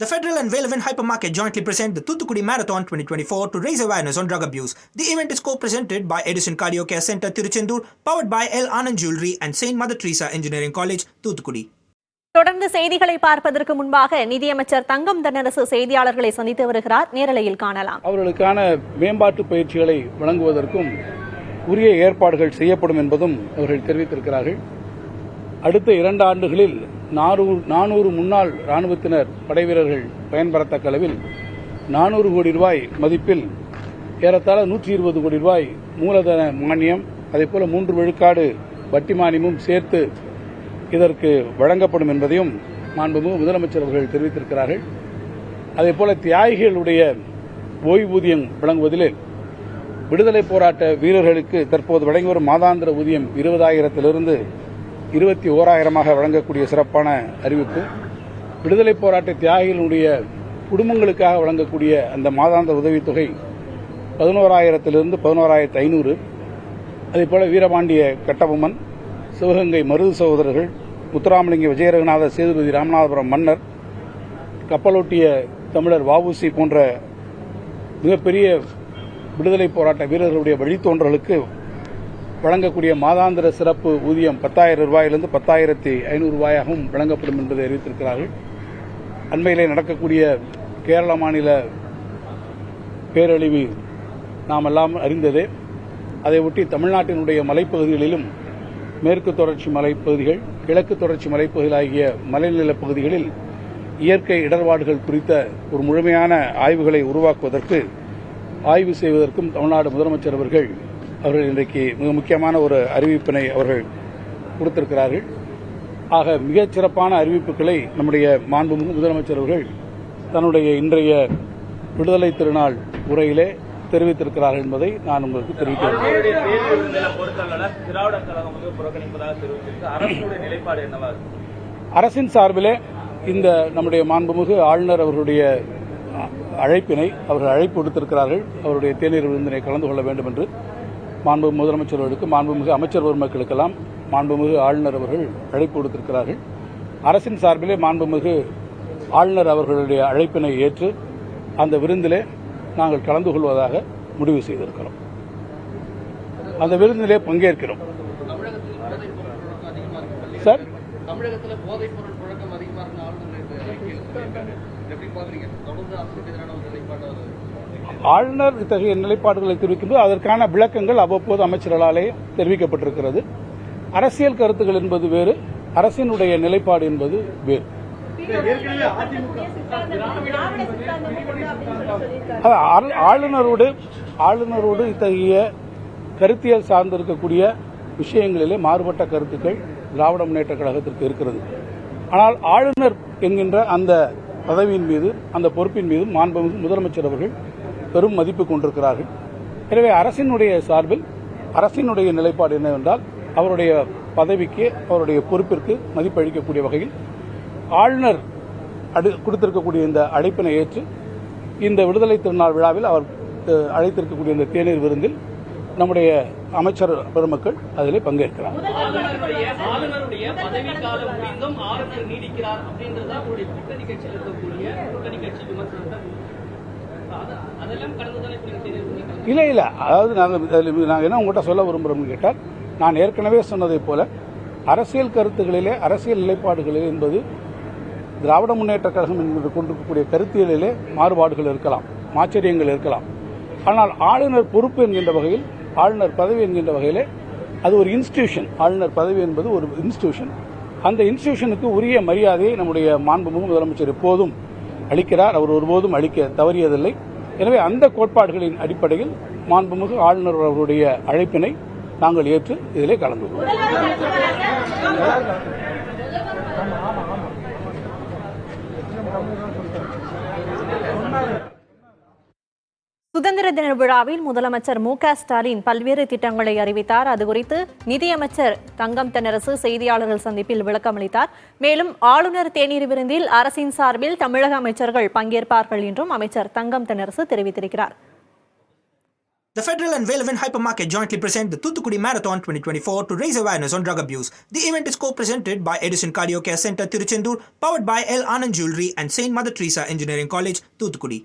The Federal and Valevan Hypermarket jointly present the Thuthukudi Marathon 2024 to raise awareness on drug abuse. The event is co-presented by Edison Cardio Care Center, Tiruchendur, powered by L. Anand Jewelry and Saint Mother Teresa Engineering College, Thuthukudi. தொடர்ந்து செய்திகளை பார்ப்பதற்கு முன்பாக நிதியமைச்சர் தங்கம் தென்னரசு செய்தியாளர்களை சந்தித்து வருகிறார். நேரலையில் காணலாம். அவர்களுக்கான மேம்பாட்டு பயிற்சிகளை வழங்குவதற்கும் உரிய ஏற்பாடுகள் செய்யப்படும் என்பதும் அவர்கள் தெரிவித்திருக்கிறார்கள். அடுத்த 2 ஆண்டுகளில் 400 முன்னாள் ராணுவத்தினர் படைவீரர்கள் பயன்பெறத்தக்க அளவில் 400 கோடி ரூபாய் மதிப்பில் ஏறத்தாழ 120 கோடி ரூபாய் மூலதன மானியம், அதேபோல 3 விழுக்காடு வட்டி மானியமும் சேர்த்து இதற்கு வழங்கப்படும் என்பதையும் மாண்புமிகு முதலமைச்சர் அவர்கள் தெரிவித்திருக்கிறார்கள். அதேபோல தியாகிகளுடைய ஓய்வூதியம் வழங்குவதில் விடுதலை போராட்ட வீரர்களுக்கு தற்போது வழங்கி வரும் மாதாந்திர ஊதியம் 20,000 21,000 வழங்கக்கூடிய சிறப்பான அறிவிப்பு. விடுதலை போராட்ட தியாகிகளுடைய குடும்பங்களுக்காக வழங்கக்கூடிய அந்த மாதாந்திர உதவித்தொகை 11,000 11,500. அதேபோல வீரபாண்டிய கட்டபொம்மன், சிவகங்கை மருது சகோதரர்கள், முத்துராமலிங்க விஜயரகுநாத சேதுபதி ராமநாதபுரம் மன்னர், கப்பலோட்டிய தமிழர் வஉசி போன்ற மிகப்பெரிய விடுதலை போராட்ட வீரர்களுடைய வழித்தோன்றலுக்கு வழங்கக்கூடிய மாதாந்திர சிறப்பு ஊதியம் 10,000 ரூபாயிலிருந்து 10,500 ரூபாயாகவும் வழங்கப்படும் என்பதை அறிவித்திருக்கிறார்கள். அண்மையிலே நடக்கக்கூடிய கேரள மாநில பேரழிவு நாம் எல்லாம் அறிந்ததே. அதை ஒட்டி தமிழ்நாட்டினுடைய மலைப்பகுதிகளிலும் மேற்கு தொடர்ச்சி மலைப்பகுதிகள், கிழக்கு தொடர்ச்சி மலைப்பகுதிகள் ஆகிய மலைநிலப் பகுதிகளில் இயற்கை இடர்பாடுகள் குறித்த ஒரு முழுமையான ஆய்வுகளை உருவாக்குவதற்கு ஆய்வு செய்வதற்கும் தமிழ்நாடு முதலமைச்சர் அவர்கள் இன்றைக்கு மிக முக்கியமான ஒரு அறிவிப்பினை அவர்கள் கொடுத்திருக்கிறார்கள். ஆக மிகச் சிறப்பான அறிவிப்புகளை நம்முடைய மாண்புமிகு முதலமைச்சர் அவர்கள் தன்னுடைய இன்றைய விடுதலை திருநாள் உரையிலே தெரிவித்திருக்கிறார்கள் என்பதை நான் உங்களுக்கு தெரிவிக்கிறேன். அரசின் சார்பிலே இந்த நம்முடைய மாண்புமிகு ஆளுநர் அவர்களுடைய அழைப்பினை அவர்கள் அழைப்பு விடுத்திருக்கிறார்கள். அவருடைய தேநீர் விருந்தினை கலந்து கொள்ள வேண்டும் என்று மாண்புமிகு முதலமைச்சர்களுக்கு, மாண்புமிகு அமைச்சர் பெருமக்களுக்கெல்லாம் மாண்புமிகு ஆளுநர் அவர்கள் அழைப்பு விடுத்திருக்கிறார்கள். அரசின் சார்பிலே மாண்புமிகு ஆளுநர் அவர்களுடைய அழைப்பினை ஏற்று அந்த விருந்திலே நாங்கள் கலந்து கொள்வதாக முடிவு செய்திருக்கிறோம். அந்த விருந்திலே பங்கேற்கிறோம். சார், ஆளுநர் இத்தகைய நிலைப்பாடுகளை தெரிவிக்கும்போது அதற்கான விளக்கங்கள் அவ்வப்போது அமைச்சர்களாலே தெரிவிக்கப்பட்டிருக்கிறது. அரசியல் கருத்துக்கள் என்பது வேறு, அரசினுடைய நிலைப்பாடு என்பது வேறு. ஆளுநரோடு இத்தகைய கருத்தியல் சார்ந்திருக்கக்கூடிய விஷயங்களிலே மாறுபட்ட கருத்துக்கள் திராவிட முன்னேற்ற கழகத்திற்கு இருக்கிறது. ஆனால் ஆளுநர் என்கின்ற அந்த பதவியின் மீது, அந்த பொறுப்பின் மீது மாண்புமிகு முதலமைச்சர் அவர்கள் பெரும் மதிப்பு கொண்டிருக்கிறார்கள். எனவே அரசினுடைய சார்பில் அரசினுடைய நிலைப்பாடு என்னவென்றால் அவருடைய பதவிக்கு, அவருடைய பொறுப்பிற்கு மதிப்பளிக்கக்கூடிய வகையில் ஆளுநர் கொடுத்திருக்கக்கூடிய இந்த அழைப்பினை ஏற்று இந்த விடுதலை திருநாள் விழாவில் அவர் அழைத்திருக்கக்கூடிய இந்த தேநீர் விருந்தில் நம்முடைய அமைச்சர் பெருமக்கள் அதிலே பங்கேற்கிறார். இல்ல, அதாவது நாங்கள் என்ன உங்கள்கிட்ட சொல்ல விரும்புகிறோம்னு கேட்டால், நான் ஏற்கனவே சொன்னதை போல அரசியல் கருத்துகளிலே, அரசியல் நிலைப்பாடுகளிலே என்பது திராவிட முன்னேற்ற கழகம் என்பது கொண்டிருக்கக்கூடிய கருத்தியலிலே மாறுபாடுகள் இருக்கலாம், ஆச்சரியங்கள் இருக்கலாம். ஆனால் ஆளுநர் பொறுப்பு என்கின்ற வகையில், ஆளுநர் பதவி என்கின்ற வகையிலே அது ஒரு இன்ஸ்டிடியூஷன். ஆளுநர் பதவி என்பது ஒரு இன்ஸ்டிடியூஷன். அந்த இன்ஸ்டிடியூஷனுக்கு உரிய மரியாதையை நம்முடைய மாண்புமிகு முதலமைச்சர் எப்போதும் அளிக்கிறார். அவர் ஒருபோதும் அளிக்க தவறியதில்லை. எனவே அந்த கோட்பாடுகளின் அடிப்படையில் மாண்புமிகு ஆளுநர் அவருடைய அழைப்பினை நாங்கள் ஏற்று இதிலே கலந்து கொள்வோம். சுதந்திர தின விழாவில் முதலமைச்சர் மு.க.ஸ்டாலின் பல்வேறு திட்டங்களை அறிவித்தார். அதுகுறித்து நிதியமைச்சர் தங்கம் தென்னரசு செய்தியாளர்கள் சந்திப்பில் விளக்கமளித்தார். மேலும் ஆளுநர் தேநீர் விருந்தில் அரசின் சார்பில் தமிழக அமைச்சர்கள் பங்கேற்பார்கள் என்றும் அமைச்சர் தங்கம் தென்னரசு தெரிவித்திருக்கிறார். The Federal and Velvin Hypermarket jointly present the Thuthukudi Marathon 2024 to raise awareness on drug abuse. The event is co-presented by Edison Cardio Care Center, Tiruchendur, powered by L. Anand Jewelry and Saint Mother Teresa Engineering College, Thuthukudi.